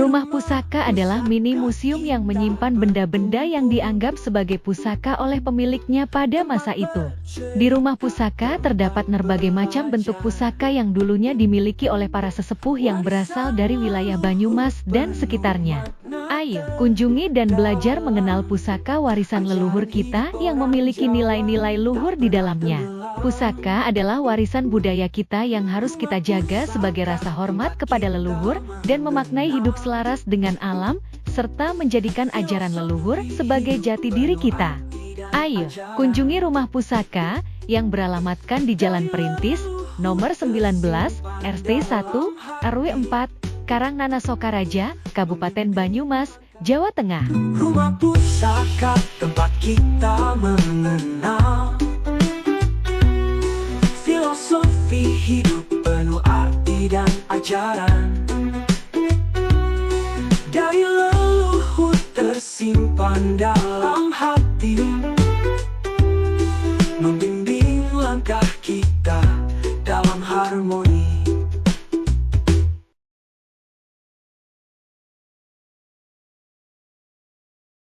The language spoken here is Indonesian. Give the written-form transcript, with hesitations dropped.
Rumah pusaka adalah mini museum yang menyimpan benda-benda yang dianggap sebagai pusaka oleh pemiliknya pada masa itu. Di rumah pusaka terdapat berbagai macam bentuk pusaka yang dulunya dimiliki oleh para sesepuh yang berasal dari wilayah Banyumas dan sekitarnya. Ayo, kunjungi dan belajar mengenal pusaka warisan leluhur kita yang memiliki nilai-nilai luhur di dalamnya. Pusaka adalah warisan budaya kita yang harus kita jaga sebagai rasa hormat kepada leluhur dan memaknai hidup selaras dengan alam, serta menjadikan ajaran leluhur sebagai jati diri kita. Ayo, kunjungi rumah pusaka yang beralamatkan di Jalan Perintis, nomor 19, RT 1, RW 4, Karangnana Sokaraja, Kabupaten Banyumas, Jawa Tengah. Rumah pusaka, tempat kita mengenal filosofi hidup penuh arti dan ajaran.